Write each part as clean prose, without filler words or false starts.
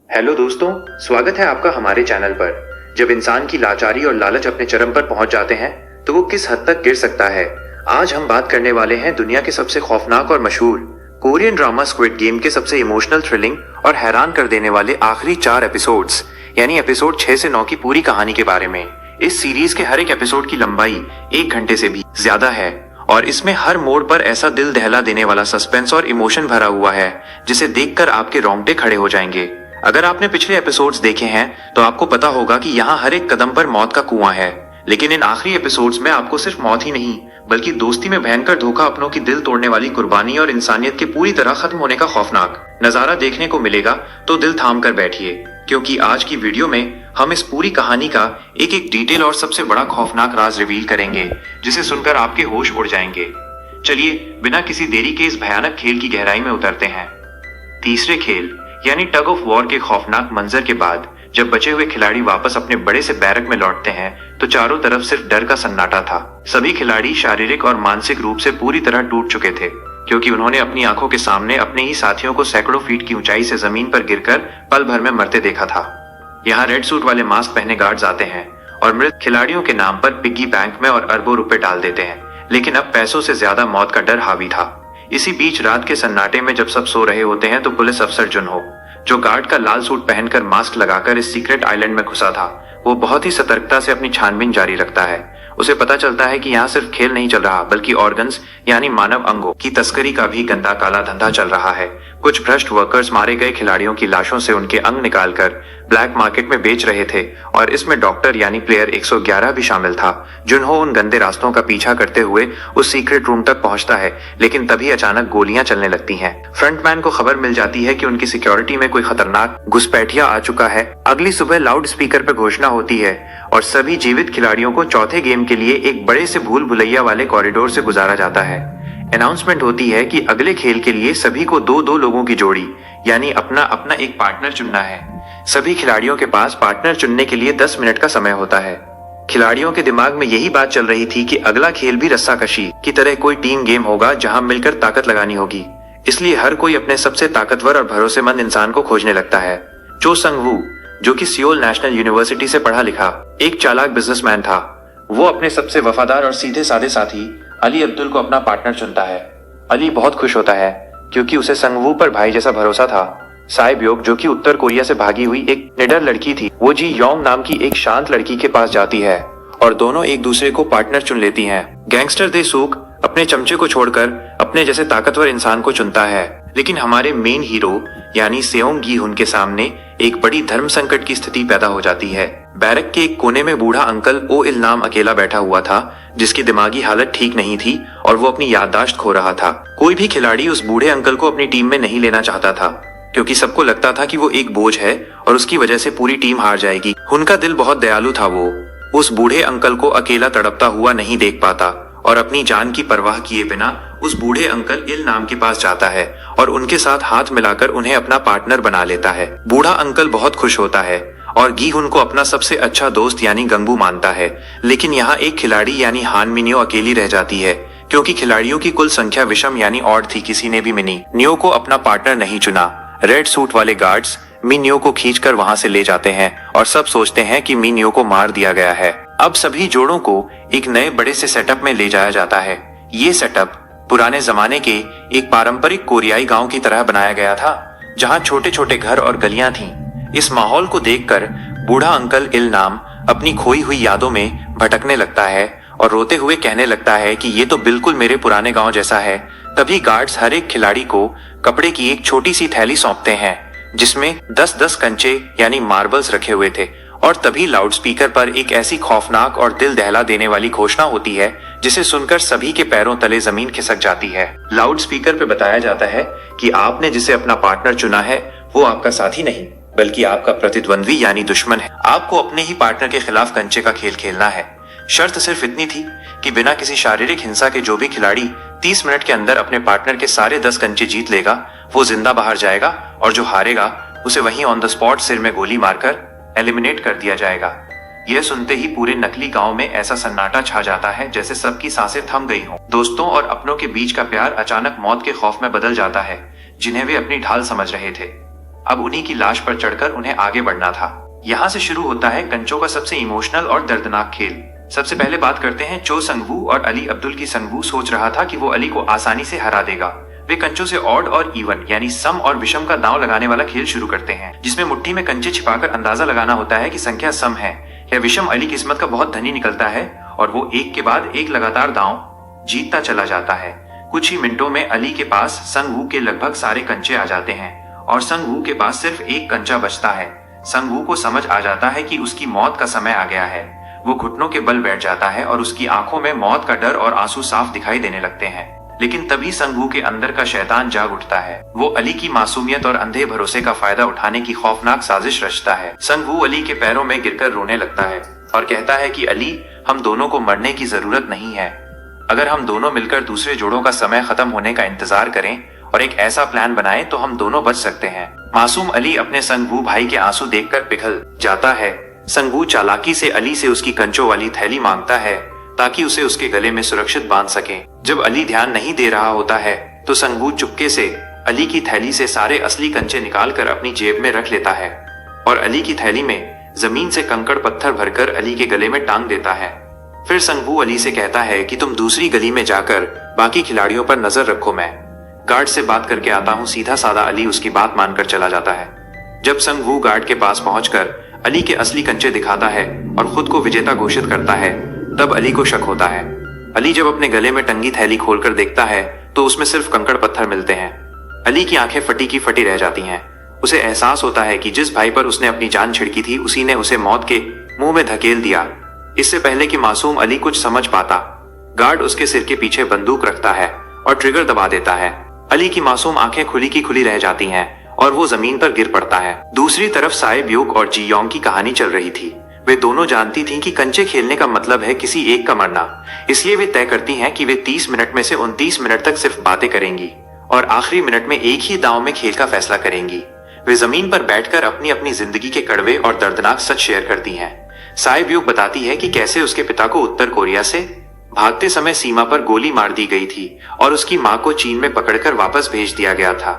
Hello दोस्तों, स्वागत है आपका हमारे चैनल पर। जब इंसान की लाचारी और लालच अपने चरम पर पहुंच जाते हैं तो वो किस हद तक गिर सकता है। आज हम बात करने वाले हैं दुनिया के सबसे खौफनाक और मशहूर कोरियन ड्रामा स्क्विड गेम के सबसे इमोशनल, थ्रिलिंग और हैरान कर देने वाले आखिरी 4 एपिसोड्स यानी एपिसोड 6 से 9 की पूरी कहानी के बारे में। इस सीरीज के हर एक एपिसोड की लंबाई 1 घंटे से भी ज्यादा है और इसमें हर मोड़ पर ऐसा दिल दहला देने वाला सस्पेंस और इमोशन भरा हुआ है जिसे देखकर आपके रोंगटे खड़े हो जाएंगे। अगर आपने पिछले एपिसोड्स देखे हैं तो आपको पता होगा कि यहाँ हर एक कदम पर मौत का कुआं है, लेकिन इन आखिरी एपिसोड्स में आपको सिर्फ मौत ही नहीं बल्कि दोस्ती में भयंकर धोखा, अपनों की दिल तोड़ने वाली कुर्बानी और इंसानियत के पूरी तरह खत्म होने का खौफनाक नजारा देखने को मिलेगा। तो दिल थाम कर बैठिए, क्योंकि आज की वीडियो में हम इस पूरी कहानी का एक एक डिटेल और सबसे बड़ा खौफनाक राज रिवील करेंगे, जिसे सुनकर आपके होश उड़ जाएंगे। चलिए बिना किसी देरी के इस भयानक खेल की गहराई में उतरते हैं। तीसरे खेल यानी टग ऑफ वॉर के खौफनाक मंजर के बाद जब बचे हुए खिलाड़ी वापस अपने बड़े से बैरक में लौटते हैं तो चारों तरफ सिर्फ डर का सन्नाटा था। सभी खिलाड़ी शारीरिक और मानसिक रूप से पूरी तरह टूट चुके थे, क्योंकि उन्होंने अपनी आंखों के सामने अपने ही साथियों को सैकड़ों फीट की ऊंचाई से जमीन पर गिरकर पल भर में मरते देखा था। यहाँ रेड सूट वाले मास्क पहने गार्ड्स आते हैं और मृत खिलाड़ियों के नाम पर पिग्गी बैंक में और अरबों रुपए डाल देते हैं, लेकिन अब पैसों से ज्यादा मौत का डर हावी था। इसी बीच रात के सन्नाटे में जब सब सो रहे होते हैं तो पुलिस अफसर जुनहो, जो गार्ड का लाल सूट पहनकर मास्क लगाकर इस सीक्रेट आइलैंड में घुसा था, वो बहुत ही सतर्कता से अपनी छानबीन जारी रखता है। उसे पता चलता है कि यहाँ सिर्फ खेल नहीं चल रहा बल्कि ऑर्गन्स यानी मानव अंगों की तस्करी का भी गंदा काला धंधा चल रहा है। कुछ भ्रष्ट वर्कर्स मारे गए खिलाड़ियों की लाशों से उनके अंग निकालकर ब्लैक मार्केट में बेच रहे थे और इसमें डॉक्टर यानी प्लेयर 111 भी शामिल था। जुनहो उन गंदे रास्तों का पीछा करते हुए उस सीक्रेट रूम तक पहुंचता है, लेकिन तभी अचानक गोलियां चलने लगती हैं। फ्रंटमैन को खबर मिल जाती है कि उनकी सिक्योरिटी में कोई खतरनाक घुसपैठिया आ चुका है। अगली सुबह लाउड स्पीकर पर घोषणा होती है और सभी जीवित खिलाड़ियों को चौथे गेम के लिए एक बड़े से भूल भुलैया वाले कॉरिडोर से गुजारा जाता है। अनाउंसमेंट होती है कि अगले खेल के लिए सभी को दो दो लोगों की जोड़ी यानी अपना अपना एक पार्टनर चुनना है। सभी खिलाड़ियों के पास पार्टनर चुनने के लिए 10 मिनट का समय होता है। खिलाड़ियों के दिमाग में यही बात चल रही थी कि अगला खेल भी रस्साकशी की तरह कोई टीम गेम होगा जहां मिलकर ताकत लगानी होगी। इसलिए हर कोई अपने सबसे ताकतवर और भरोसेमंद इंसान को खोजने लगता है। चो संग वू, जो कि सियोल नेशनल यूनिवर्सिटी से पढ़ा लिखा एक चालाक बिजनेसमैन था, वो अपने सबसे वफादार और सीधे साधे साथी अली अब्दुल को अपना पार्टनर चुनता है। अली बहुत खुश होता है क्योंकि उसे संगवू पर भाई जैसा भरोसा था। साई ब्योक, जो कि उत्तर कोरिया से भागी हुई एक निडर लड़की थी, वो जी योंग नाम की एक शांत लड़की के पास जाती है और दोनों एक दूसरे को पार्टनर चुन लेती हैं। गैंगस्टर दे सूक अपने चमचे को छोड़कर अपने जैसे ताकतवर इंसान को चुनता है, लेकिन हमारे मेन हीरो यानी सेओंग गी हुन के सामने एक बड़ी धर्म संकट की स्थिति पैदा हो जाती है। बैरक के एक कोने में बूढ़ा अंकल ओ इल नाम अकेला बैठा हुआ था, जिसकी दिमागी हालत ठीक नहीं थी और वो अपनी याददाश्त खो रहा था। कोई भी खिलाड़ी उस बूढ़े अंकल को अपनी टीम में नहीं लेना चाहता था, क्योंकि सबको लगता था कि वो एक बोझ है और उसकी वजह से पूरी टीम हार जाएगी। उनका दिल बहुत दयालु था, वो उस बूढ़े अंकल को अकेला तड़पता हुआ नहीं देख पाता और अपनी जान की परवाह किए बिना उस बूढ़े अंकल इल नाम के पास जाता है और उनके साथ हाथ मिलाकर उन्हें अपना पार्टनर बना लेता है। बूढ़ा अंकल बहुत खुश होता है और गी हुन को अपना सबसे अच्छा दोस्त यानी गंगबू मानता है, लेकिन यहाँ एक खिलाड़ी यानी हान मिन्यो अकेली रह जाती है, क्योंकि खिलाड़ियों की कुल संख्या विषम यानी ऑड थी। किसी ने भी मिनी नियो को अपना पार्टनर नहीं चुना। रेड सूट वाले गार्ड्स मिन्यो को खींचकर वहां से ले जाते हैं और सब सोचते हैं कि मिन्यो को मार दिया गया है। अब सभी जोड़ों को एक नए बड़े से सेटअप में ले जाया जाता है। ये सेटअप पुराने जमाने के एक पारंपरिक कोरियाई गांव की तरह बनाया गया था, जहां छोटे छोटे घर और गलियां थीं। इस माहौल को देखकर बूढ़ा अंकल इल नाम अपनी खोई हुई यादों में भटकने लगता है और रोते हुए कहने लगता है कि ये तो बिल्कुल मेरे पुराने गांव जैसा है। तभी गार्ड्स हर एक खिलाड़ी को कपड़े की एक छोटी सी थैली सौंपते हैं, जिसमें 10-10 कंचे यानी मार्बल्स रखे हुए थे। और तभी लाउड स्पीकर पर एक ऐसी खौफनाक और दिल दहला देने वाली घोषणा होती है जिसे सुनकर सभी के पैरों तले जमीन खिसक जाती है। लाउड स्पीकर पे बताया जाता है कि आपने जिसे अपना पार्टनर चुना है वो आपका साथी नहीं बल्कि आपका प्रतिद्वंद्वी यानी दुश्मन है। आपको अपने ही पार्टनर के खिलाफ कंचे का खेल खेलना है। शर्त सिर्फ इतनी थी कि बिना किसी शारीरिक हिंसा के जो भी खिलाड़ी 30 मिनट के अंदर अपने पार्टनर के सारे 10 कंचे जीत लेगा वो जिंदा बाहर जाएगा और जो हारेगा उसे वहीं ऑन द स्पॉट सिर में गोली मारकर एलिमिनेट कर दिया जाएगा। यह सुनते ही पूरे नकली गांव में ऐसा सन्नाटा छा जाता है जैसे सबकी सांसें थम गई हों। दोस्तों और अपनों के बीच का प्यार अचानक मौत के खौफ में बदल जाता है, जिन्हें वे अपनी ढाल समझ रहे थे। अब उन्हीं की लाश पर चढ़कर उन्हें आगे बढ़ना था। यहाँ से शुरू होता है कंचों का सबसे इमोशनल और दर्दनाक खेल। सबसे पहले बात करते हैं चो संगवू और अली अब्दुल की। संगवू सोच रहा था कि वो अली को आसानी से हरा देगा। वे कंचों से ऑड और इवन यानी सम और विषम का दांव लगाने वाला खेल शुरू करते हैं, जिसमें मुट्ठी में कंचे छिपाकर अंदाजा लगाना होता है कि संख्या सम है या विषम। अली किस्मत का बहुत धनी निकलता है और वो एक के बाद एक लगातार दांव जीतता चला जाता है। कुछ ही मिनटों में अली के पास संगवू के लगभग सारे कंचे आ जाते हैं और संगवू के पास सिर्फ एक कंचा बचता है। संगवू को समझ आ जाता है कि उसकी मौत का समय आ गया है। वो घुटनों के बल बैठ जाता है और उसकी आंखों में मौत का डर और आंसू साफ दिखाई देने लगते हैं। लेकिन तभी संगवू के अंदर का शैतान जाग उठता है। वो अली की मासूमियत और अंधे भरोसे का फायदा उठाने की खौफनाक साजिश रचता है। संगवू अली के पैरों में गिरकर रोने लगता है और कहता है कि अली, हम दोनों को मरने की जरूरत नहीं है। अगर हम दोनों मिलकर दूसरे जोड़ों का समय खत्म होने का इंतजार करें और एक ऐसा प्लान बनाएं तो हम दोनों बच सकते हैं। मासूम अली अपने संगवू भाई के आंसू देखकर पिघल जाता है। संगवू चालाकी से अली से उसकी कंचों वाली थैली मांगता है ताकि उसे उसके गले में सुरक्षित बांध सके। जब अली ध्यान नहीं दे रहा होता है तो संगवू चुपके से अली की थैली से सारे असली कंचे निकालकर अपनी जेब में रख लेता है और अली की थैली में जमीन से कंकड़ पत्थर भरकर अली के गले में टांग देता है। फिर संगवू अली से कहता है कि तुम दूसरी गली में जाकर बाकी खिलाड़ियों पर नजर रखो, मैं गार्ड से बात करके आता हूँ। सीधा साधा अली उसकी बात मानकर चला जाता है। जब संगवू गार्ड के पास पहुंचकर अली के असली कंचे दिखाता है और खुद को विजेता घोषित करता है, तब अली को शक होता है। अली जब अपने गले में टंगी थैली खोलकर देखता है तो उसमें सिर्फ कंकड़ पत्थर मिलते हैं। अली की आंखें फटी की फटी रह जाती हैं। उसे एहसास होता है कि जिस भाई पर उसने अपनी जान छिड़की थी उसी ने उसे मौत के मुंह में धकेल दिया, इससे पहले कि मासूम अली कुछ समझ पाता। गार्ड उसके सिर के पीछे बंदूक रखता है और ट्रिगर दबा देता है। अली की मासूम आंखें खुली की खुली रह जाती हैं और वो जमीन पर गिर पड़ता है। दूसरी तरफ साए ब्यूक और जी योंग की कहानी चल रही थी। वे दोनों जानती थीं कि कंचे खेलने का मतलब है किसी एक का मरना, इसलिए वे तय करती हैं कि वे 30 मिनट में से 29 मिनट तक सिर्फ बातें करेंगी और आखिरी मिनट में एक ही दांव में खेल का फैसला करेंगी। वे जमीन पर बैठकर अपनी अपनी जिंदगी के कड़वे और दर्दनाक सच शेयर करती हैं। साए ब्यूक बताती है कि कैसे उसके पिता को उत्तर कोरिया से भागते समय सीमा पर गोली मार दी गई थी और उसकी मां को चीन में पकड़कर वापस भेज दिया गया था।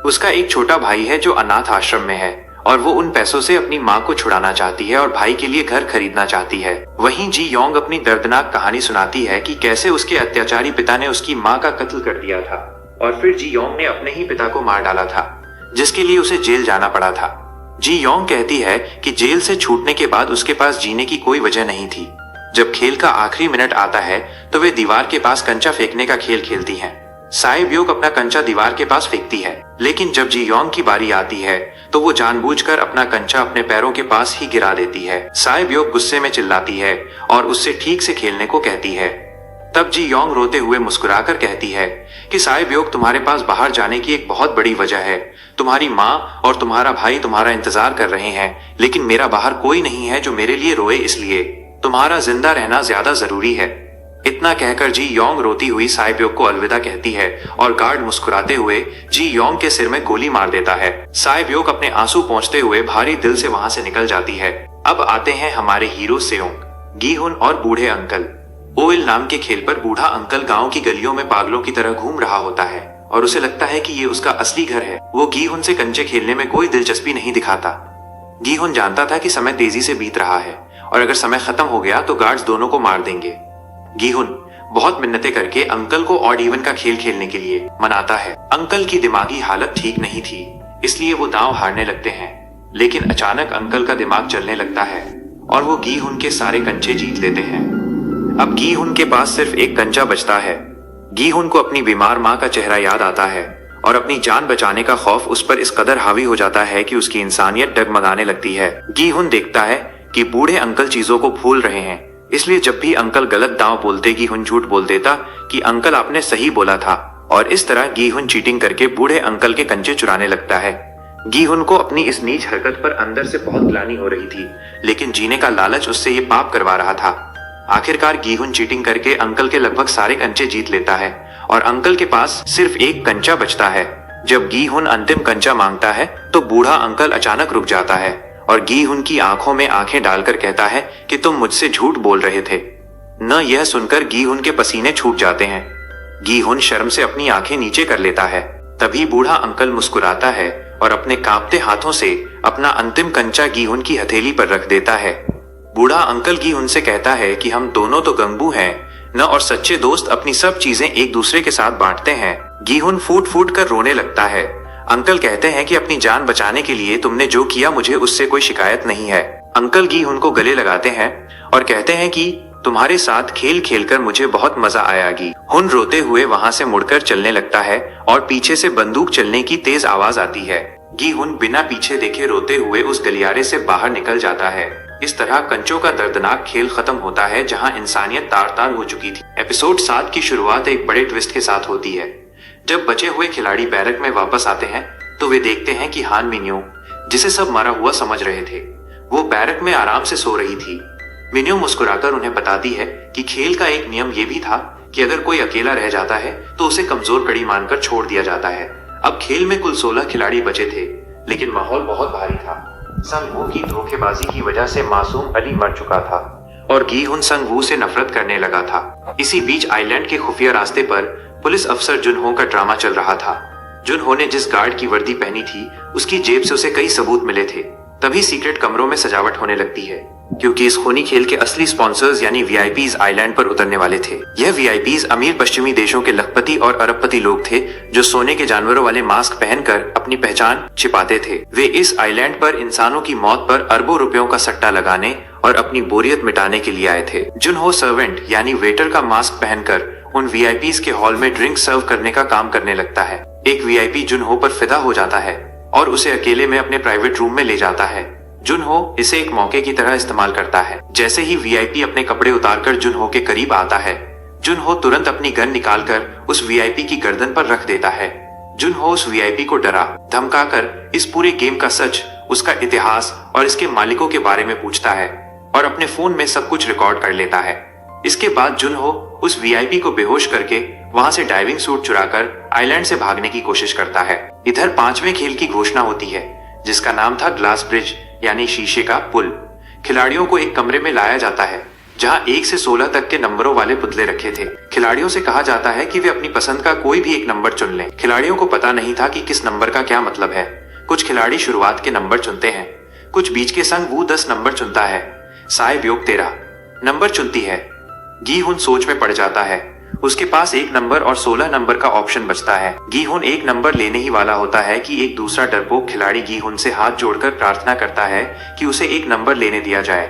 उसका एक छोटा भाई है जो अनाथ आश्रम में है और वो उन पैसों से अपनी मां को छुड़ाना चाहती है और भाई के लिए घर खरीदना चाहती है। वहीं जी योंग अपनी दर्दनाक कहानी सुनाती है कि कैसे उसके अत्याचारी पिता ने उसकी मां का कत्ल कर दिया था और फिर जी योंग ने अपने ही पिता को मार डाला था, जिसके लिए उसे जेल जाना पड़ा था। जी योंग कहती है कि जेल से छूटने के बाद उसके पास जीने की कोई वजह नहीं थी। जब खेल का आखिरी मिनट आता है तो वे दीवार के पास कंचा फेंकने का खेल खेलती हैं। साए ब्यूक अपना कंचा दीवार के पास फेंकती है, लेकिन जब जी योंग की बारी आती है तो वो जानबूझकर अपना कंचा अपने पैरों के पास ही गिरा देती है। साए ब्यूक गुस्से में चिल्लाती है और उससे ठीक से खेलने को कहती है। तब जी योंग रोते हुए मुस्कुराकर कहती है कि साए ब्यूक, तुम्हारे पास बाहर जाने की एक बहुत बड़ी वजह है। तुम्हारी माँ और तुम्हारा भाई तुम्हारा इंतजार कर रहे हैं, लेकिन मेरा बाहर कोई नहीं है जो मेरे लिए रोए, इसलिए तुम्हारा जिंदा रहना ज्यादा जरूरी है। इतना कहकर जी योंग रोती हुई साए ब्यूक को अलविदा कहती है और गार्ड मुस्कुराते हुए जी योंग के सिर में गोली मार देता है। साए ब्यूक अपने आंसू पोंछते हुए भारी दिल से वहां से निकल जाती है। अब आते हैं हमारे हीरो सेयोंग, गीहुन और बूढ़े अंकल। ओइल नाम के खेल पर बूढ़ा अंकल गांव की गलियों में पागलों की तरह घूम रहा होता है और उसे लगता है कि ये उसका असली घर है। वो गीहुन से कंचे खेलने में कोई दिलचस्पी नहीं दिखाता। गीहुन जानता था कि समय तेजी से बीत रहा है और अगर समय खत्म हो गया तो गार्ड्स दोनों को मार देंगे। गीहुन बहुत मिन्नतें करके अंकल को ऑड इवन का खेल खेलने के लिए मनाता है। अंकल की दिमागी हालत ठीक नहीं थी, इसलिए वो दांव हारने लगते हैं। लेकिन अचानक अंकल का दिमाग चलने लगता है और वो गीहुन के सारे कंचे जीत लेते हैं। अब गीहुन के पास सिर्फ एक कंचा बचता है। गीहुन को अपनी बीमार माँ का चेहरा याद आता है और अपनी जान बचाने का खौफ उस पर इस कदर हावी हो जाता है कि उसकी इंसानियत डगमगाने लगती है। गीहुन देखता है कि बूढ़े अंकल चीजों को भूल रहे हैं, इसलिए जब भी अंकल गलत दांव बोलते गीहुन झूठ बोल देता कि अंकल आपने सही बोला था और इस तरह गीहुन चीटिंग करके बूढ़े अंकल के कंचे चुराने लगता है। गीहुन को अपनी इस नीच हरकत पर अंदर से बहुत ग्लानि हो रही थी, लेकिन जीने का लालच उससे ये पाप करवा रहा था। आखिरकार गीहुन चीटिंग करके अंकल के लगभग सारे कंचे जीत लेता है और अंकल के पास सिर्फ एक कंचा बचता है। जब गीहुन अंतिम कंचा मांगता है तो बूढ़ा अंकल अचानक रुक जाता है और गीहुन की आंखों में आंखें डालकर कहता है कि तुम मुझसे झूठ बोल रहे थे। न यह सुनकर गीहुन के पसीने छूट जाते हैं। गीहुन शर्म से अपनी आंखें नीचे कर लेता है। तभी बूढ़ा अंकल मुस्कुराता है और अपने कांपते हाथों से अपना अंतिम कंचा गीहुन की हथेली पर रख देता है। बूढ़ा अंकल गीहुन से कहता है कि हम दोनों तो गंगबू हैं न, और सच्चे दोस्त अपनी सब चीजें एक दूसरे के साथ बांटते हैं। गीहुन फूट फूट कर रोने लगता है। अंकल कहते हैं कि अपनी जान बचाने के लिए तुमने जो किया मुझे उससे कोई शिकायत नहीं है। अंकल गीहुन को गले लगाते हैं और कहते हैं कि तुम्हारे साथ खेल खेलकर मुझे बहुत मजा आया। गीहुन रोते हुए वहां से मुड़कर चलने लगता है और पीछे से बंदूक चलने की तेज आवाज आती है। गीहुन बिना पीछे देखे रोते हुए उस गलियारे से बाहर निकल जाता है। इस तरह कंचों का दर्दनाक खेल खत्म होता है, जहां इंसानियत तार तार हो चुकी थी। एपिसोड 7 की शुरुआत एक बड़े ट्विस्ट के साथ होती है। जब बचे हुए खिलाड़ी बैरक में वापस आते हैं तो वे देखते हैं कि हान मिन्यो, जिसे सब मरा हुआ समझ रहे थे, वो बैरक में आराम से सो रही थी। मिन्यो मुस्कुराकर उन्हें बताती है कि खेल का एक नियम ये भी था कि अगर कोई अकेला रह जाता है तो उसे कमजोर कड़ी मानकर छोड़ दिया जाता है। अब खेल में कुल 16 खिलाड़ी बचे थे, लेकिन माहौल बहुत भारी था। संगवू की धोखेबाजी की वजह से मासूम अली मर चुका था और गीहुन संगवू से नफरत करने लगा था। इसी बीच आइलैंड के खुफिया रास्ते पर पुलिस अफसर जुनहो का ड्रामा चल रहा था। जुनहो ने जिस गार्ड की वर्दी पहनी थी उसकी जेब से उसे कई सबूत मिले थे। तभी सीक्रेट कमरों में सजावट होने लगती है, क्योंकि इस खूनी खेल के असली स्पॉन्सर्स यानी वीआईपीज आइलैंड पर उतरने वाले थे। यह वीआईपीज अमीर पश्चिमी देशों के लखपति और अरबपति लोग थे जो सोने के जानवरों वाले मास्क पहनकर अपनी पहचान छिपाते थे। वे इस आइलैंड पर इंसानों की मौत पर अरबों रुपयों का सट्टा लगाने और अपनी बोरियत मिटाने के लिए आए थे। जुनहो सर्वेंट यानी वेटर का मास्क पहनकर उन वीआईपीज के हॉल में ड्रिंक सर्व करने का काम करने लगता है। एक वीआईपी जुनहो पर फिदा हो जाता है और उसे अकेले में अपने प्राइवेट रूम में ले जाता है। जुनहो इसे एक मौके की तरह इस्तेमाल करता है। जैसे ही वीआईपी अपने कपड़े उतारकर जुनहो के करीब आता है, जुनहो तुरंत अपनी गन निकालकर उस वीआईपी की गर्दन पर रख देता है। जुनहो उस वीआईपी को डरा धमकाकर इस पूरे गेम का सच, उसका इतिहास और इसके मालिकों के बारे में पूछता है और अपने फोन में सब कुछ रिकॉर्ड कर लेता है। इसके बाद जुनहो उस वीआईपी को बेहोश करके वहां से डाइविंग सूट चुराकर आइलैंड से भागने की कोशिश करता है। इधर 5वें खेल की घोषणा होती है, जिसका नाम था ग्लास ब्रिज यानी शीशे का पुल। खिलाड़ियों को एक कमरे में लाया जाता है जहां 1 से 16 तक के नंबरों वाले पुतले रखे थे। खिलाड़ियों से कहा जाता है कि वे अपनी पसंद का कोई भी एक नंबर चुन लें। खिलाड़ियों को पता नहीं था कि किस नंबर का क्या मतलब है। कुछ खिलाड़ी शुरुआत के नंबर चुनते हैं, कुछ बीच के संग वो 10 नंबर चुनता है, साय ब्योग 13 नंबर चुनती है। गीहुन सोच में पड़ जाता है। उसके पास 1 नंबर और 16 नंबर का ऑप्शन बचता है। गीहुन 1 नंबर लेने ही वाला होता है कि एक दूसरा डरपोक खिलाड़ी गीहुन से हाथ जोड़कर प्रार्थना करता है कि उसे 1 नंबर लेने दिया जाए,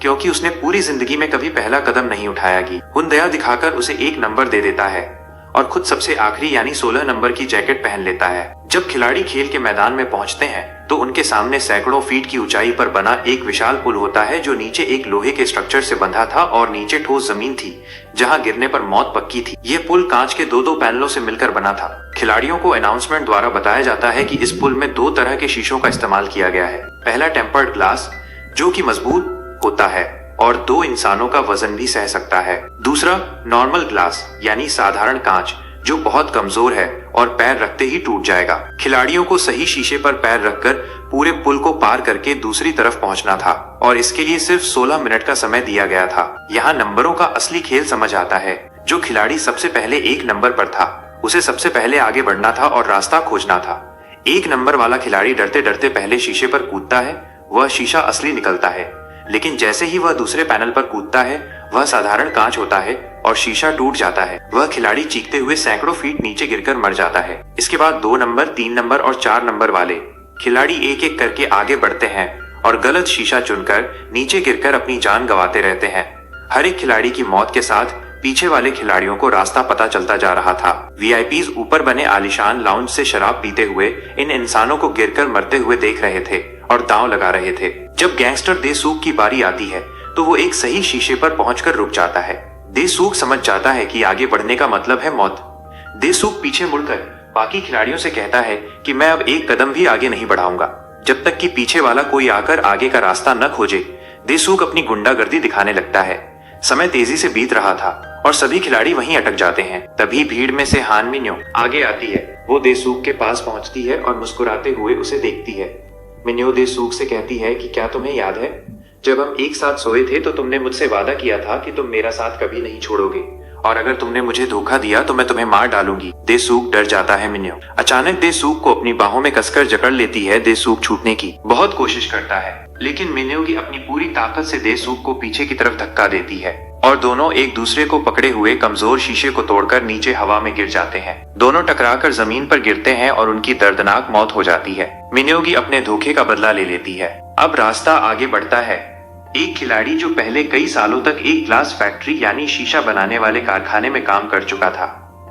क्योंकि उसने पूरी जिंदगी में कभी पहला कदम नहीं उठाया। गीहुन दया दिखाकर उसे 1 नंबर दे देता है और खुद सबसे आखिरी यानी 16 नंबर की जैकेट पहन लेता है। जब खिलाड़ी खेल के मैदान में पहुंचते हैं तो उनके सामने सैकड़ों फीट की ऊंचाई पर बना एक विशाल पुल होता है, जो नीचे एक लोहे के स्ट्रक्चर से बंधा था और नीचे ठोस जमीन थी जहां गिरने पर मौत पक्की थी। ये पुल कांच के 2-2 पैनलों से मिलकर बना था। खिलाड़ियों को अनाउंसमेंट द्वारा बताया जाता है कि इस पुल में 2 तरह के शीशों का इस्तेमाल किया गया है। पहला टेम्पर्ड ग्लास, जो कि मजबूत होता है और 2 इंसानों का वजन भी सह सकता है। दूसरा नॉर्मल ग्लास यानी साधारण कांच, जो बहुत कमजोर है और पैर रखते ही टूट जाएगा। खिलाड़ियों को सही शीशे पर पैर रखकर पूरे पुल को पार करके दूसरी तरफ पहुंचना था और इसके लिए सिर्फ 16 मिनट का समय दिया गया था। यहाँ नंबरों का असली खेल समझ आता है। जो खिलाड़ी सबसे पहले 1 नंबर पर था उसे सबसे पहले आगे बढ़ना था और रास्ता खोजना था। 1 नंबर वाला खिलाड़ी डरते डरते पहले शीशे पर कूदता है, वह शीशा असली निकलता है, लेकिन जैसे ही वह दूसरे पैनल पर कूदता है वह साधारण कांच होता है और शीशा टूट जाता है। वह खिलाड़ी चीखते हुए सैकड़ों फीट नीचे गिरकर मर जाता है। इसके बाद 2 नंबर, 3 नंबर और 4 नंबर वाले खिलाड़ी एक एक करके आगे बढ़ते हैं और गलत शीशा चुनकर नीचे गिरकर अपनी जान गंवाते रहते हैं। हर एक खिलाड़ी की मौत के साथ पीछे वाले खिलाड़ियों को रास्ता पता चलता जा रहा था। वीआईपीज ऊपर बने आलीशान लाउंज से शराब पीते हुए इन इंसानों को गिरकर मरते हुए देख रहे थे और दांव लगा रहे थे। जब गैंगस्टर देसूक की बारी आती है तो वो एक सही शीशे पर पहुंचकर रुक जाता है। देसूक समझ जाता है कि आगे बढ़ने का मतलब है मौत। देसूक पीछे मुड़कर बाकी खिलाड़ियों से कहता है कि मैं अब 1 कदम भी आगे नहीं बढ़ाऊंगा जब तक कि पीछे वाला कोई आकर आगे का रास्ता न खोजे। देसूक अपनी गुंडागर्दी दिखाने लगता है। समय तेजी से बीत रहा था और सभी खिलाड़ी वहीं अटक जाते हैं। तभी भीड़ में से हान मिन्यो आगे आती है। वो देसूक के पास पहुंचती है और मुस्कुराते हुए उसे देखती है। मिन्यो देसूक से कहती है कि क्या तुम्हें याद है, जब हम एक साथ सोए थे तो तुमने मुझसे वादा किया था कि तुम मेरा साथ कभी नहीं छोड़ोगे और अगर तुमने मुझे धोखा दिया तो मैं तुम्हें मार डालूंगी। देसूक डर जाता है मिन्यो। अचानक देसूक को अपनी बाहों में कसकर जकड़ लेती है। देसूक छूटने की बहुत कोशिश करता है, लेकिन मिन्यो की अपनी पूरी ताकत से देसूक को पीछे की तरफ धक्का देती है और दोनों एक दूसरे को पकड़े हुए कमजोर शीशे को तोड़कर नीचे हवा में गिर जाते हैं। दोनों टकराकर जमीन पर गिरते हैं और उनकी दर्दनाक मौत हो जाती है। मिन्योगी अपने धोखे का बदला ले लेती है। अब रास्ता आगे बढ़ता है। एक खिलाड़ी जो पहले कई सालों तक एक ग्लास फैक्ट्री यानी शीशा बनाने वाले कारखाने में काम कर चुका था,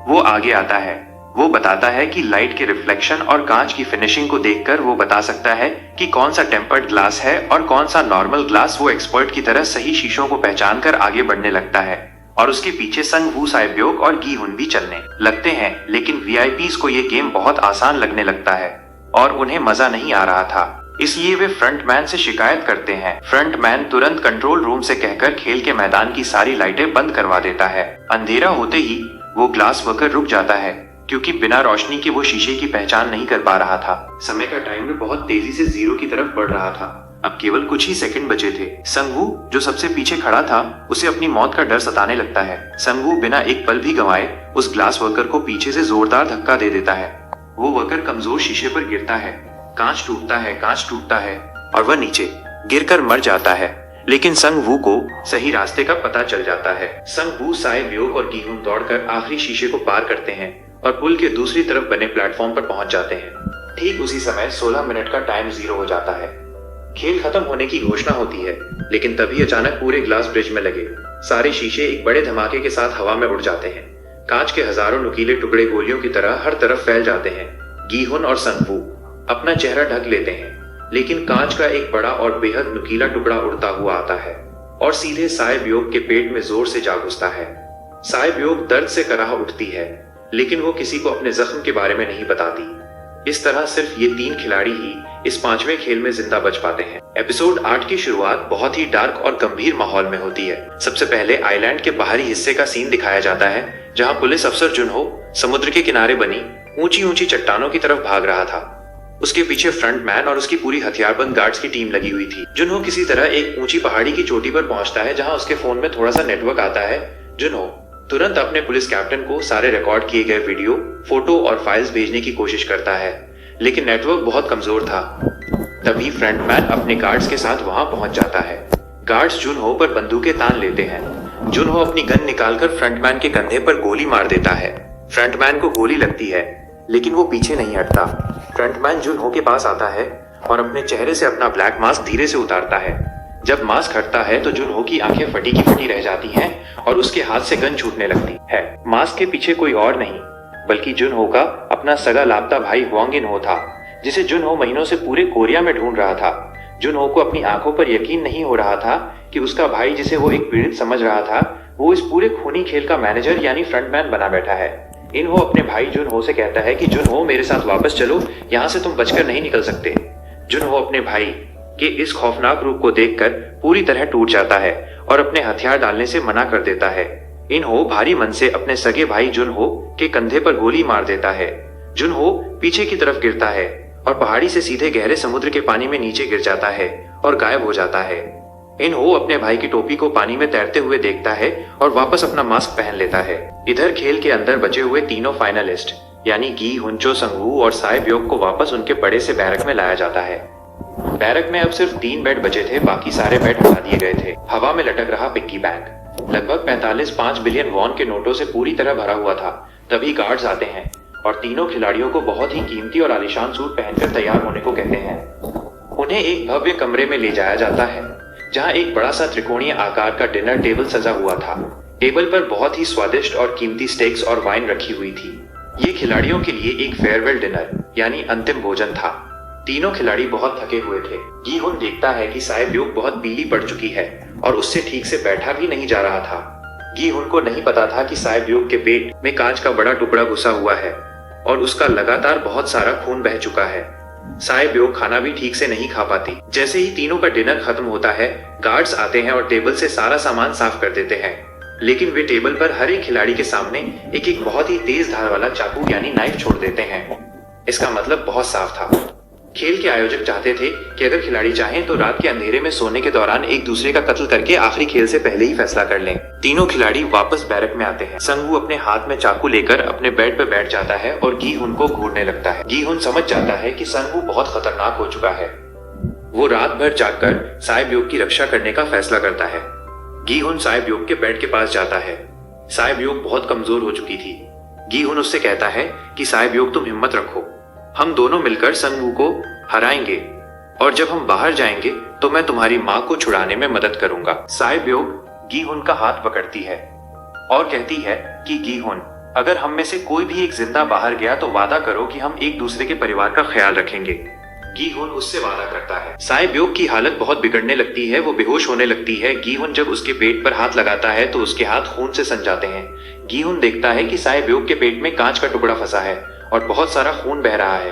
वो आगे आता है। वो बताता है कि लाइट के रिफ्लेक्शन और कांच की फिनिशिंग को देखकर वो बता सकता है कि कौन सा टेम्पर्ड ग्लास है और कौन सा नॉर्मल ग्लास। वो एक्सपर्ट की तरह सही शीशों को पहचान कर आगे बढ़ने लगता है और उसके पीछे संग वू साइब्योक और गी हुन भी चलने लगते हैं। लेकिन वीआईपीज को ये गेम बहुत आसान लगने लगता है और उन्हें मजा नहीं आ रहा था, इसलिए वे फ्रंटमैन से शिकायत करते हैं। फ्रंटमैन तुरंत कंट्रोल रूम से कहकर खेल के मैदान की सारी लाइटें बंद करवा देता है। अंधेरा होते ही वो ग्लास वर्कर रुक जाता है क्योंकि बिना रोशनी के वो शीशे की पहचान नहीं कर पा रहा था। समय का टाइमर बहुत तेजी से 0 की तरफ बढ़ रहा था। अब केवल कुछ ही सेकंड बचे थे। संगवू जो सबसे पीछे खड़ा था, उसे अपनी मौत का डर सताने लगता है। संगवू बिना एक पल भी गंवाए उस ग्लास वर्कर को पीछे से जोरदार धक्का दे देता है। वो वर्कर कमजोर शीशे पर गिरता है। कांच टूटता है और वह नीचे गिरकर मर जाता है। लेकिन संग वू को सही रास्ते का पता चल जाता है। संग वू, साई ब्योक और गीहुन दौड़कर आखिरी शीशे को पार करते हैं और पुल के दूसरी तरफ बने प्लेटफॉर्म पर पहुंच जाते हैं। ठीक उसी समय 16 मिनट का टाइम 0 हो जाता है। खेल खत्म होने की घोषणा होती है, लेकिन तभी अचानक पूरे ग्लास ब्रिज में लगे सारे शीशे एक बड़े धमाके के साथ हवा में उड़ जाते हैं। कांच के हजारों नुकीले टुकड़े गोलियों की तरह हर तरफ फैल जाते हैं। गीहुन और संग वू अपना चेहरा ढक लेते हैं, लेकिन कांच का एक बड़ा और बेहद नुकीला टुकड़ा उड़ता हुआ आता है और सीधे साई ब्योक के पेट में जोर से जा घुसता है। साई ब्योक दर्द से कराह उठती है, लेकिन वो किसी को अपने जख्म के बारे में नहीं बताती। इस तरह सिर्फ ये 3 खिलाड़ी ही इस 5वें खेल में जिंदा बच पाते हैं। एपिसोड 8 की शुरुआत बहुत ही डार्क और गंभीर माहौल में होती है। सबसे पहले आइलैंड के बाहरी हिस्से का सीन दिखाया जाता है, जहां पुलिस अफसर जुनहो समुद्र के किनारे बनी ऊंची ऊंची चट्टानों की तरफ भाग रहा था। उसके पीछे फ्रंटमैन और उसकी पूरी हथियारबंद गार्ड्स की टीम लगी हुई थी। जुनहो किसी तरह एक ऊंची पहाड़ी की चोटी पर पहुंचता है, जहां उसके फोन में थोड़ा सा नेटवर्क आता है। जुनहो तुरंत अपने पुलिस कैप्टन को सारे रिकॉर्ड किए गए वीडियो, फोटो और फाइल्स भेजने की कोशिश करता है, लेकिन नेटवर्क बहुत कमजोर था। तभी फ्रंटमैन अपने गार्ड्स के साथ वहां पहुंच जाता है। गार्ड्स जुनहो पर बंदूकें तान लेते हैं। जुनहो अपनी गन निकालकर फ्रंटमैन के कंधे पर गोली मार देता है। फ्रंटमैन को गोली लगती है, लेकिन वो पीछे नहीं हटता। फ्रंटमैन जुनहो के पास आता है और अपने चेहरे से अपना ब्लैक मास्क धीरे से उतारता है। जब मास्क हटता है तो जुनहो की आंखें फटी की फटी रह जाती हैं और उसके हाथ से गन छूटने लगती है। मास्क के पीछे कोई और नहीं बल्कि जुनहो का अपना सगा लापता भाई वांग इनहो था, जिसे जुनहो महीनों से पूरे कोरिया में ढूंढ रहा था। जुनहो को अपनी आंखों पर यकीन नहीं हो रहा था कि उसका भाई, जिसे वो एक पीड़ित समझ रहा था, वो इस पूरे खूनी खेल का मैनेजर यानी फ्रंटमैन बना बैठा है। इनहो अपने भाई जुनहो से कहता है कि जुनहो मेरे साथ वापस चलो, यहाँ से तुम बचकर नहीं निकल सकते। जुनहो अपने भाई के इस खौफनाक रूप को देखकर पूरी तरह टूट जाता है और अपने हथियार डालने से मना कर देता है। इनहो भारी मन से अपने सगे भाई जुनहो के कंधे पर गोली मार देता है। जुनहो पीछे की तरफ गिरता है और पहाड़ी से सीधे गहरे समुद्र के पानी में नीचे गिर जाता है और गायब हो जाता है। इनहो अपने भाई की टोपी को पानी में तैरते हुए देखता है और वापस अपना मास्क पहन लेता है। इधर खेल के अंदर बचे हुए तीनों फाइनलिस्ट यानी गी, हुनचो, संगवू और साई ब्योक को वापस उनके बड़े से बैरक में लाया जाता है। बैरक में अब सिर्फ 3 बेड बचे थे, बाकी सारे बेड उठा दिए गए थे। हवा में लटक रहा पिग्गी बैंक लगभग 5 बिलियन वॉन के नोटों से पूरी तरह भरा हुआ था। तभी गार्ड्स आते हैं और तीनों खिलाड़ियों को बहुत ही कीमती और आलीशान सूट पहनकर तैयार होने को कहते हैं। उन्हें एक भव्य कमरे में ले जाया जाता है, जहां एक बड़ा सा त्रिकोणीय आकार का डिनर टेबल सजा हुआ था। टेबल पर बहुत ही स्वादिष्ट और कीमती स्टेक्स और वाइन रखी हुई थी। ये खिलाड़ियों के लिए एक फेयरवेल डिनर यानी अंतिम भोजन था। तीनों खिलाड़ी बहुत थके हुए थे। गी हुन देखता है कि साई ब्योक बहुत पीली पड़ चुकी है और उससे ठीक से बैठा भी नहीं जा रहा था। गी हुन को नहीं पता था कि साई ब्योक के पेट में कांच का बड़ा टुकड़ा घुसा हुआ है और उसका लगातार बहुत सारा खून बह चुका है। साई ब्योक खाना भी ठीक से नहीं खा पाती। जैसे ही तीनों का डिनर खत्म होता है, गार्ड्स आते हैं और टेबल से सारा सामान साफ कर देते हैं, लेकिन वे टेबल पर हर एक खिलाड़ी के सामने एक एक बहुत ही तेज धार वाला चाकू यानी नाइफ छोड़ देते हैं। इसका मतलब बहुत साफ था। खेल के आयोजक चाहते थे कि अगर खिलाड़ी चाहें तो रात के अंधेरे में सोने के दौरान एक दूसरे का कत्ल करके आखिरी खेल से पहले ही फैसला कर लें। तीनों खिलाड़ी वापस बैरक में आते हैं। संगवू अपने हाथ में चाकू लेकर अपने बेड पर बैठ जाता है और गी हुन को घूरने लगता है। गी हुन समझ जाता है कि संगवू बहुत खतरनाक हो चुका है। वो रात भर जागकर साइब की रक्षा करने का फैसला करता है। गी हुन साइब के बेड के पास जाता है। साइब बहुत कमजोर हो चुकी थी। गी हुन उससे कहता है कि साइब तुम हिम्मत रखो, हम दोनों मिलकर संगवू को हराएंगे और जब हम बाहर जाएंगे तो मैं तुम्हारी माँ को छुड़ाने में मदद करूंगा। साइब गी हुन का हाथ पकड़ती है और कहती है कि गी हुन, अगर हम में से कोई भी एक जिंदा बाहर गया तो वादा करो कि हम एक दूसरे के परिवार का ख्याल रखेंगे। गी हुन उससे वादा करता है। साइब की हालत बहुत बिगड़ने लगती है, वो बेहोश होने लगती है। गी हुन जब उसके पेट पर हाथ लगाता है तो उसके हाथ खून से सन जाते हैं। गी हुन देखता है कि साइब के पेट में कांच का टुकड़ा फंसा है और बहुत सारा खून बह रहा है।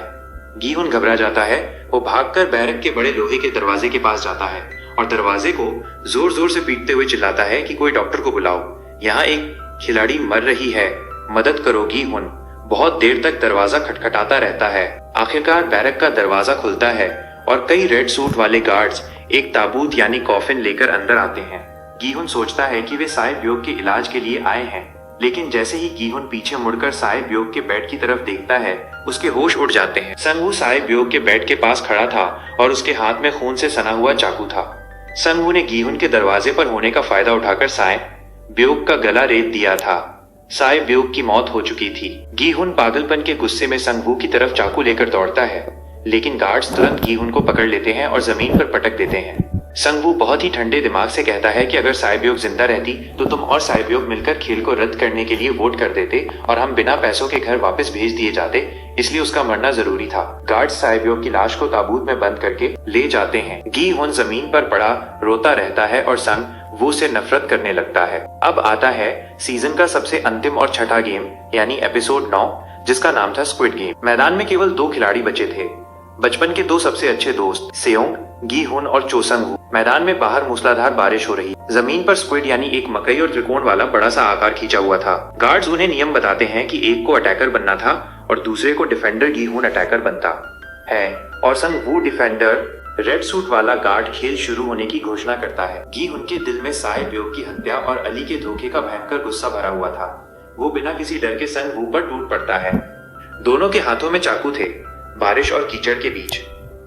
गी हुन घबरा जाता है। वो भागकर बैरक के बड़े लोहे के दरवाजे के पास जाता है और दरवाजे को जोर जोर से पीटते हुए चिल्लाता है कि कोई डॉक्टर को बुलाओ, यहाँ एक खिलाड़ी मर रही है, मदद करो। गी हुन बहुत देर तक दरवाजा खटखटाता रहता है। आखिरकार बैरक का दरवाजा खुलता है और कई रेड सूट वाले गार्ड्स एक ताबूत यानी कॉफिन लेकर अंदर आते हैं। गी हुन सोचता है कि वे साइब के इलाज के लिए आए हैं, लेकिन जैसे ही गी हुन पीछे मुड़कर साइब के बेड की तरफ देखता है, उसके होश उड़ जाते हैं। संगवू साइब के बेड के पास खड़ा था और उसके हाथ में खून से सना हुआ चाकू था। संगवू ने गी हुन के दरवाजे पर होने का फायदा उठाकर साइब का गला रेत दिया था। साइब की मौत हो चुकी थी। गी हुन पागलपन के गुस्से में संगवू की तरफ चाकू लेकर दौड़ता है, लेकिन गार्ड्स तुरंत गी हुन को पकड़ लेते हैं और जमीन पर पटक देते हैं। संगवू बहुत ही ठंडे दिमाग से कहता है कि अगर साइब जिंदा रहती तो तुम और साइब मिलकर खेल को रद्द करने के लिए वोट कर देते और हम बिना पैसों के घर वापस भेज दिए जाते, इसलिए उसका मरना जरूरी था। गार्ड्स साइब की लाश को ताबूत में बंद करके ले जाते हैं। गी हुन जमीन पर पड़ा रोता रहता है और संगवू से नफरत करने लगता है। अब आता है सीजन का सबसे अंतिम और छठा गेम यानी एपिसोड 9, जिसका नाम था स्क्विड गेम। मैदान में केवल 2 खिलाड़ी बचे थे, बचपन के 2 सबसे अच्छे दोस्त सेयोंग, गी हुन और चो संगवू। मैदान में बाहर मूसलाधार बारिश हो रही। जमीन पर स्क्विड यानी एक मकई और त्रिकोण वाला बड़ा सा आकार खींचा हुआ था। गार्ड्स उन्हें नियम बताते हैं कि एक को अटैकर बनना था और दूसरे को डिफेंडर। गी हुन अटैकर बनता है और संगवू डिफेंडर। रेड सूट वाला गार्ड खेल शुरू होने की घोषणा करता है। गी हुन के दिल में साइब की हत्या और अली के धोखे का भयंकर गुस्सा भरा हुआ था। वो बिना किसी डर के संगवू पर टूट पड़ता है। दोनों के हाथों में चाकू थे। बारिश और कीचड़ के बीच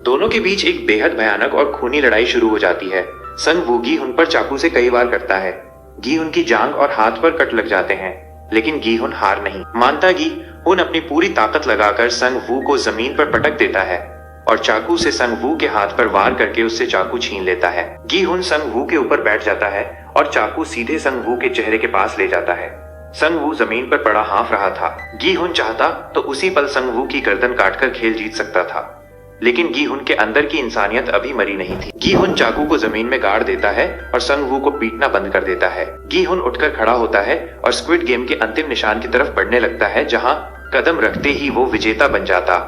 दोनों के बीच एक बेहद भयानक और खूनी लड़ाई शुरू हो जाती है। संगवू गी हुन पर चाकू से कई वार करता है। गी हुन की जांघ और हाथ पर कट लग जाते हैं, लेकिन गी हुन हार नहीं मानता। गी हुन अपनी पूरी ताकत लगाकर संगवू को जमीन पर पटक देता है और चाकू से संगवू के हाथ पर वार करके उससे चाकू छीन लेता है। गी हुन संगवू के ऊपर बैठ जाता है और चाकू सीधे संगवू के चेहरे के पास ले जाता है। संगवू जमीन पर पड़ा हाँफ रहा था। गी हुन चाहता तो उसी पल संगवू की गर्दन काटकर खेल जीत सकता था, लेकिन गी हुन के अंदर की इंसानियत अभी मरी नहीं थी। गी हुन चाकू को जमीन में गाड़ देता है और संगवू को पीटना बंद कर देता है। गी हुन उठकर खड़ा होता है और स्क्विड गेम के अंतिम निशान की तरफ बढ़ने लगता है, जहां कदम रखते ही वो विजेता बन जाता।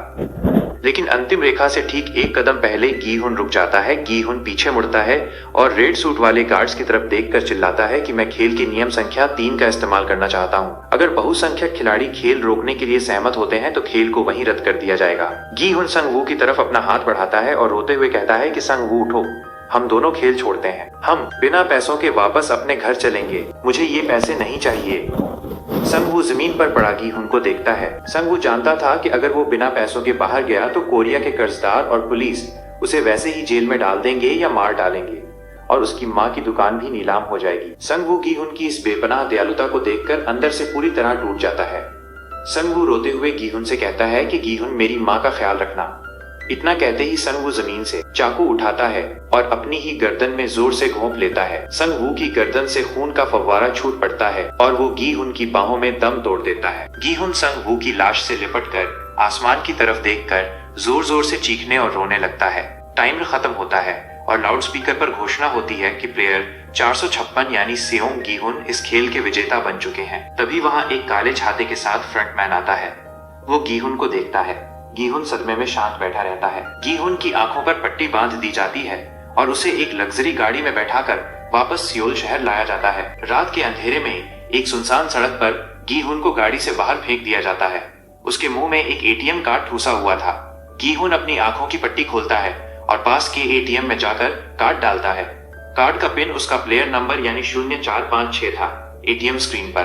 लेकिन अंतिम रेखा से ठीक 1 कदम पहले गी हुन रुक जाता है। गी हुन पीछे मुड़ता है और रेड सूट वाले गार्ड्स की तरफ देखकर चिल्लाता है कि मैं खेल के नियम संख्या 3 का इस्तेमाल करना चाहता हूँ। अगर बहुसंख्यक खिलाड़ी खेल रोकने के लिए सहमत होते हैं तो खेल को वहीं रद्द कर दिया जाएगा। गी हुन संगवू की तरफ अपना हाथ बढ़ाता है और रोते हुए कहता है कि संगवू उठो, हम दोनों खेल छोड़ते हैं। हम बिना पैसों के वापस अपने घर चलेंगे। मुझे ये पैसे नहीं चाहिए। संगवू जमीन पर पड़ा गी हुन को देखता है। संगवू जानता था कि अगर वो बिना पैसों के बाहर गया तो कोरिया के कर्जदार और पुलिस उसे वैसे ही जेल में डाल देंगे या मार डालेंगे और उसकी माँ की दुकान भी नीलाम हो जाएगी। संगवू गी हुन की इस बेपनाह दयालुता को देखकर अंदर से पूरी तरह टूट जाता है। संगवू रोते हुए गी हुन से कहता है कि गी हुन मेरी माँ का ख्याल रखना। इतना कहते ही संगवू जमीन से चाकू उठाता है और अपनी ही गर्दन में जोर से घोंप लेता है। संगवू की गर्दन से खून का फव्वारा छूट पड़ता है और वो गी हुन की बाहों में दम तोड़ देता है। गी हुन संगवू की लाश से लिपटकर आसमान की तरफ देखकर जोर जोर से चीखने और रोने लगता है। टाइमर खत्म होता है और लाउडस्पीकर पर घोषणा होती है कि प्लेयर 456 यानी सेयोंग गी हुन इस खेल के विजेता बन चुके हैं। तभी वहाँ एक काले छाते के साथ फ्रंटमैन आता है। वो गी हुन को देखता है। गी हुन सदमे में शांत बैठा रहता है। गी हुन की आंखों पर पट्टी बांध दी जाती है और उसे एक लग्जरी गाड़ी में बैठाकर वापस सियोल शहर लाया जाता है। रात के अंधेरे में एक सुनसान सड़क पर गी हुन को गाड़ी से बाहर फेंक दिया जाता है। उसके मुंह में एक एटीएम कार्ड ठूसा हुआ था। गीहुन अपनी आंखों की पट्टी खोलता है और पास के एटीएम में जाकर कार्ड डालता है। कार्ड का पिन उसका प्लेयर नंबर यानी 0456 था। एटीएम स्क्रीन पर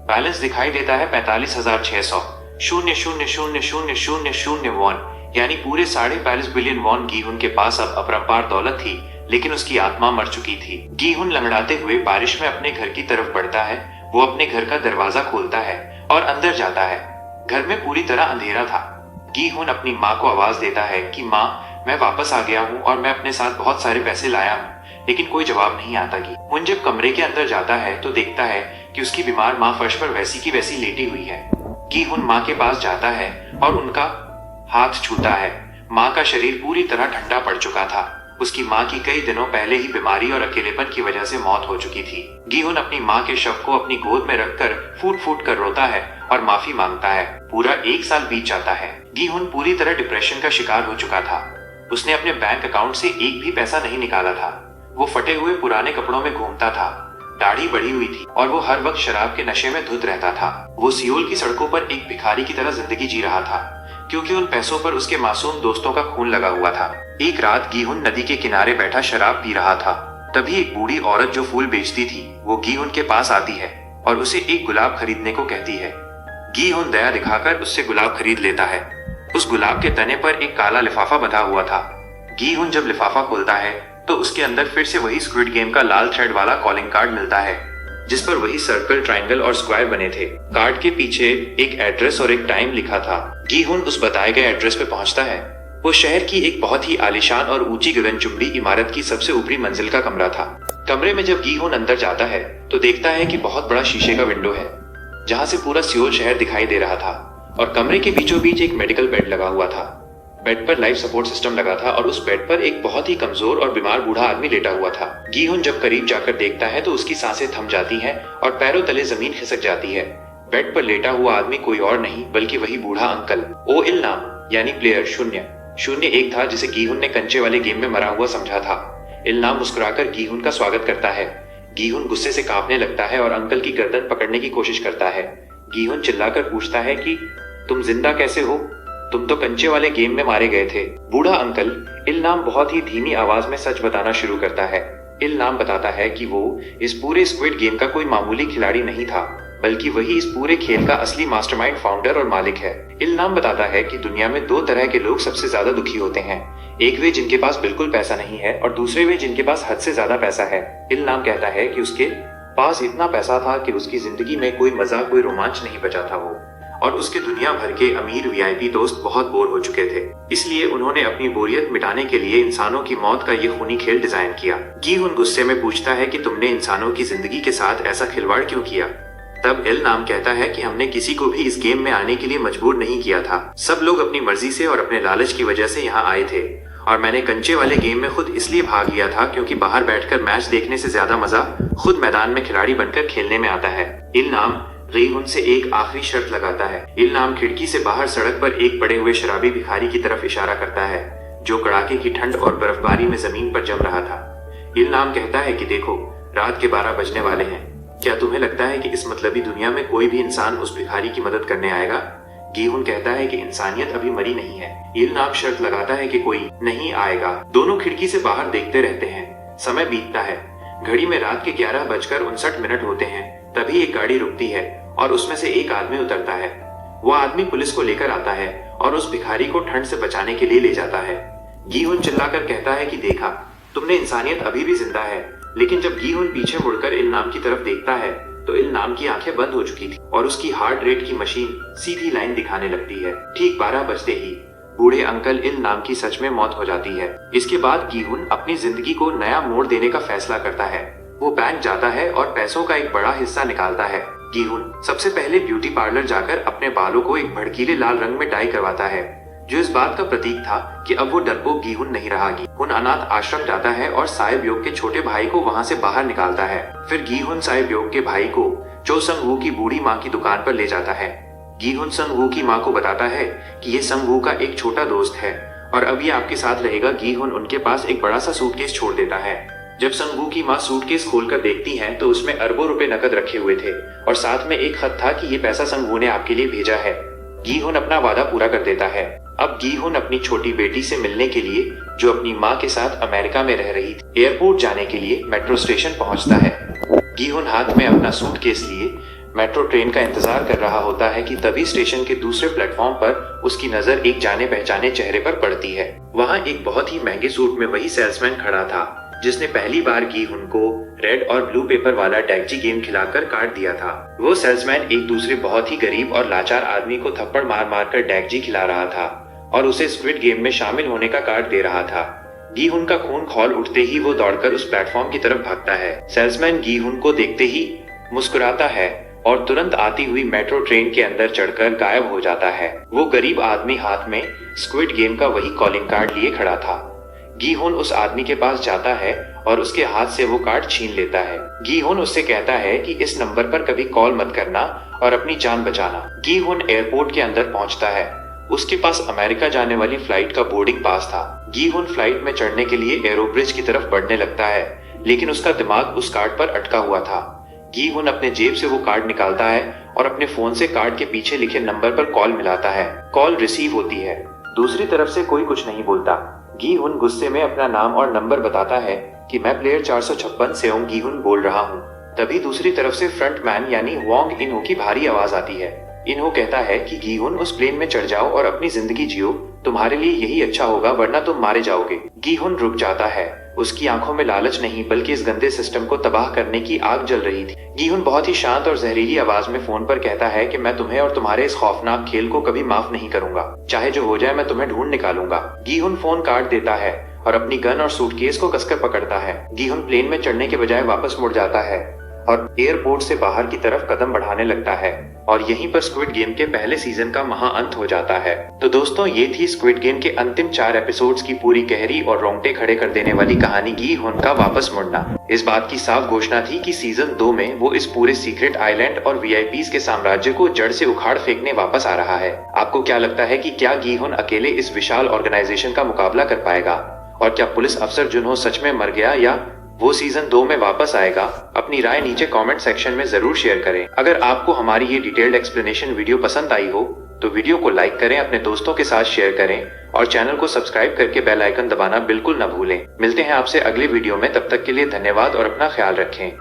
बैलेंस दिखाई देता है 45,600 0,000,000 वॉन, यानी पूरे 45 बिलियन वॉन। गीहुन के पास अब अपरंपार दौलत थी, लेकिन उसकी आत्मा मर चुकी थी। गीहुन लंगड़ाते हुए बारिश में अपने घर की तरफ बढ़ता है। वो अपने घर का दरवाजा खोलता है और अंदर जाता है। घर में पूरी तरह अंधेरा था। गीहुन अपनी माँ को आवाज देता है कि माँ, मैं वापस आ गया हूँ और मैं अपने साथ बहुत सारे पैसे लाया हूँ, लेकिन कोई जवाब नहीं आता। गीहुन जब कमरे के अंदर जाता है तो देखता है कि उसकी बीमार माँ फर्श पर वैसी की वैसी लेटी हुई है। गीहुन माँ के पास जाता है और उनका हाथ छूता है। माँ का शरीर पूरी तरह ठंडा पड़ चुका था। उसकी माँ की कई दिनों पहले ही बीमारी और अकेलेपन की वजह से मौत हो चुकी थी। गीहुन अपनी माँ के शव को अपनी गोद में रखकर फूट फूट कर रोता है और माफी मांगता है। पूरा 1 साल बीत जाता है। गीहुन पूरी तरह डिप्रेशन का शिकार हो चुका था। उसने अपने बैंक अकाउंट से एक भी पैसा नहीं निकाला था। वो फटे हुए पुराने कपड़ों में घूमता था, दाढ़ी बढ़ी हुई थी और वो हर वक्त शराब के नशे में धुत रहता था। वो सियोल की सड़कों पर एक भिखारी की तरह जिंदगी जी रहा था, क्योंकि उन पैसों पर उसके मासूम दोस्तों का खून लगा हुआ था। एक रात गीहुन नदी के किनारे बैठा शराब पी रहा था। तभी एक बूढ़ी औरत जो फूल बेचती थी वो गीहुन के पास आती है और उसे एक गुलाब खरीदने को कहती है। गीहुन दया दिखाकर उससे गुलाब खरीद लेता है। उस गुलाब के तने पर एक काला लिफाफा बंधा हुआ था। गीहुन जब लिफाफा खोलता है तो उसके अंदर फिर से वही स्क्विड गेम का लाल थ्रेड वाला कॉलिंग कार्ड मिलता है, जिस पर वही सर्कल, ट्रायंगल और स्क्वायर बने थे। कार्ड के पीछे एक एड्रेस और एक टाइम लिखा था। गीहुन उस बताए गए एड्रेस पे पहुंचता है। वो शहर की एक बहुत ही आलीशान और ऊंची गगनचुंबी इमारत की सबसे ऊपरी मंजिल का कमरा था। कमरे में जब गीहुन अंदर जाता है तो देखता है कि बहुत बड़ा शीशे का विंडो है, जहां से पूरा सियोल शहर दिखाई दे रहा था। और कमरे के बीचों बीच एक मेडिकल बेड लगा हुआ था। बेड पर लाइफ सपोर्ट सिस्टम लगा था और उस बेड पर एक बहुत ही कमजोर और बीमार बूढ़ा आदमी लेटा हुआ था। गीहुन जब करीब जाकर देखता है तो उसकी सांसें थम जाती हैं और पैरों तले जमीन खिसक जाती है। बेड पर लेटा हुआ आदमी कोई और नहीं बल्कि वही बूढ़ा अंकल ओ इल नाम यानी प्लेयर 001 था, जिसे गीहुन ने कंचे वाले गेम में मरा हुआ समझा था। इल नाम मुस्कुराकर गीहुन का स्वागत करता है। गीहुन गुस्से से कांपने लगता है और अंकल की गर्दन पकड़ने की कोशिश करता है। गीहुन चिल्लाकर पूछता है कि तुम जिंदा कैसे हो? तुम तो कंचे वाले गेम में मारे गए थे। बूढ़ा अंकल इल नाम बहुत ही धीमी आवाज में सच बताना शुरू करता है। इल नाम बताता है कि वो इस पूरे स्क्विड गेम का कोई मामूली खिलाड़ी नहीं था, बल्कि वही इस पूरे खेल का असली मास्टरमाइंड, फाउंडर और मालिक है। इल नाम बताता है कि दुनिया में 2 तरह के लोग सबसे ज्यादा दुखी होते हैं। एक वे जिनके पास बिल्कुल पैसा नहीं है और दूसरे वे जिनके पास हद से ज्यादा पैसा है। इल नाम कहता है कि उसके पास इतना पैसा था कि उसकी जिंदगी में कोई मजा, कोई रोमांच नहीं बचा था वो, और उसके दुनिया भर के अमीर वीआईपी दोस्त बहुत बोर हो चुके थे। इसलिए उन्होंने अपनी बोरियत मिटाने के लिए इंसानों की मौत का ये खूनी खेल डिजाइन किया। गीहुन गुस्से में पूछता है कि तुमने इंसानों की जिंदगी के साथ ऐसा खिलवाड़ क्यों किया? तब इल नाम कहता है कि हमने किसी को भी इस गेम में आने के लिए मजबूर नहीं किया था। सब लोग अपनी मर्जी से और अपने लालच की वजह से यहाँ आए थे, और मैंने कंचे वाले गेम में खुद इसलिए भाग लिया था क्योंकि बाहर बैठकर मैच देखने से ज्यादा मजा खुद मैदान में खिलाड़ी बनकर खेलने में आता है। इल नाम गीहुन से एक आखिरी शर्त लगाता है। इल नाम खिड़की से बाहर सड़क पर एक पड़े हुए शराबी भिखारी की तरफ इशारा करता है, जो कड़ाके की ठंड और बर्फबारी में जमीन पर जम रहा था। इल नाम कहता है कि देखो, रात के 12 बजने वाले हैं। क्या तुम्हें लगता है कि इस मतलबी दुनिया में कोई भी इंसान उस भिखारी की मदद करने आएगा? गीहुन कहता है कि इंसानियत अभी मरी नहीं है। इल नाम शर्त लगाता है कि कोई नहीं आएगा। दोनों खिड़की से बाहर देखते रहते हैं। समय बीतता है। घड़ी में रात के 11:59 होते हैं। तभी एक गाड़ी रुकती है और उसमें से एक आदमी उतरता है। वो आदमी पुलिस को लेकर आता है और उस भिखारी को ठंड से बचाने के लिए ले जाता है। गीहुन चिल्लाकर कहता है कि देखा, तुमने इंसानियत अभी भी जिंदा है। लेकिन जब गीहुन पीछे मुड़कर इल नाम की तरफ देखता है तो इल नाम की आंखें बंद हो चुकी थी और उसकी हार्ट रेट की मशीन सीधी लाइन दिखाने लगती है। ठीक 12 बजते ही बूढ़े अंकल इल नाम की सच में मौत हो जाती है। इसके बाद गीहुन अपनी जिंदगी को नया मोड़ देने का फैसला करता है। वो बैंक जाता है और पैसों का एक बड़ा हिस्सा निकालता है। गीहुन सबसे पहले ब्यूटी पार्लर जाकर अपने बालों को एक भड़कीले लाल रंग में डाई करवाता है, जो इस बात का प्रतीक था कि अब वो डरपोक गीहुन नहीं रहा। गीहुन अनाथ आश्रम जाता है और साइब योग के छोटे भाई को वहाँ से बाहर निकालता है। फिर गीहुन साइब योग के भाई को चो संग वू की बूढ़ी माँ की दुकान पर ले जाता है। गीहुन संग वू की माँ को बताता है कि ये संग वू का एक छोटा दोस्त है और अब ये आपके साथ रहेगा। गीहुन उनके पास एक बड़ा सा सूटकेस छोड़ देता है। जब संग वू की माँ सूटकेस खोलकर देखती हैं तो उसमें अरबों रुपए नकद रखे हुए थे और साथ में एक खत था कि ये पैसा संग वू ने आपके लिए भेजा है। गीहुन अपना वादा पूरा कर देता है। अब गी हुन अपनी छोटी बेटी से मिलने के लिए, जो अपनी माँ के साथ अमेरिका में रह रही थी, एयरपोर्ट जाने के लिए मेट्रो स्टेशन पहुंचता है। गी हुन हाथ में अपना सूटकेस लिए मेट्रो ट्रेन का इंतजार कर रहा होता है कि तभी स्टेशन के दूसरे प्लेटफॉर्म पर उसकी नजर एक जाने पहचाने चेहरे पर पड़ती है। वहाँ एक बहुत ही महंगे सूट में वही सेल्समैन खड़ा था जिसने पहली बार गी हुन को रेड और ब्लू पेपर वाला डैगजी गेम खिलाकर काट दिया था। वो सेल्समैन एक दूसरे बहुत ही गरीब और लाचार आदमी को थप्पड़ मार मार कर डैगजी खिला रहा था और उसे स्क्विड गेम में शामिल होने का कार्ड दे रहा था। गी हुन का खून खौल उठते ही वो दौड़कर उस प्लेटफॉर्म की तरफ भागता है। सेल्समैन गी हुन को देखते ही मुस्कुराता है और तुरंत आती हुई मेट्रो ट्रेन के अंदर चढ़कर गायब हो जाता है। वो गरीब आदमी हाथ में स्क्विड गेम का वही कॉलिंग कार्ड लिए खड़ा था। गी हुन उस आदमी के पास जाता है और उसके हाथ से वो कार्ड छीन लेता है। गी हुन उससे कहता है कि इस नंबर पर कभी कॉल मत करना और अपनी जान बचाना। गी हुन एयरपोर्ट के अंदर पहुंचता है। उसके पास अमेरिका जाने वाली फ्लाइट का बोर्डिंग पास था। गी हुन फ्लाइट में चढ़ने के लिए एरोब्रिज की तरफ बढ़ने लगता है, लेकिन उसका दिमाग उस कार्ड पर अटका हुआ था। गी हुन अपने जेब से वो कार्ड निकालता है और अपने फोन से कार्ड के पीछे लिखे नंबर पर कॉल मिलाता है। कॉल रिसीव होती है। दूसरी तरफ से कोई कुछ नहीं बोलता। गी हुन गुस्से में अपना नाम और नंबर बताता है कि मैं प्लेयर 456 से गी हुन बोल रहा हूँ। तभी दूसरी तरफ से फ्रंटमैन यानी वोंग इनहो की भारी आवाज आती है। इनहो कहता है कि गी हुन उस प्लेन में चढ़ जाओ और अपनी जिंदगी जियो, तुम्हारे लिए यही अच्छा होगा वरना तुम मारे जाओगे। गी हुन रुक जाता है। उसकी आंखों में लालच नहीं बल्कि इस गंदे सिस्टम को तबाह करने की आग जल रही थी। गी हुन बहुत ही शांत और जहरीली आवाज में फोन पर कहता है कि मैं तुम्हें और तुम्हारे इस खौफनाक खेल को कभी माफ नहीं करूंगा, चाहे जो हो जाए मैं तुम्हें ढूंढ निकालूंगा। गी हुन फोन काट देता है और अपनी गन और सूटकेस को कसकर पकड़ता है। गी हुन प्लेन में चढ़ने के बजाय वापस मुड़ जाता है और एयरपोर्ट से बाहर की तरफ कदम बढ़ाने लगता है और यहीं पर स्क्विड गेम के पहले सीजन का महाअंत हो जाता है। तो दोस्तों, ये थी स्क्विड गेम के अंतिम 4 एपिसोड्स की पूरी गहरी और रोंगटे खड़े कर देने वाली कहानी गी हुन का वापस मुड़ना। इस बात की साफ घोषणा थी कि सीजन 2 में वो इस पूरे सीक्रेट आइलैंड और वीआईपीज के साम्राज्य को जड़ से उखाड़ फेंकने वापस आ रहा है। आपको क्या लगता है कि क्या गी हुन अकेले इस विशाल ऑर्गेनाइजेशन का मुकाबला कर पाएगा? और क्या पुलिस अफसर जुनहो सच में मर गया या वो सीजन 2 में वापस आएगा? अपनी राय नीचे कमेंट सेक्शन में जरूर शेयर करें। अगर आपको हमारी ये डिटेल्ड एक्सप्लेनेशन वीडियो पसंद आई हो तो वीडियो को लाइक करें, अपने दोस्तों के साथ शेयर करें और चैनल को सब्सक्राइब करके बेल आइकन दबाना बिल्कुल न भूलें। मिलते हैं आपसे अगले वीडियो में, तब तक के लिए धन्यवाद और अपना ख्याल रखें।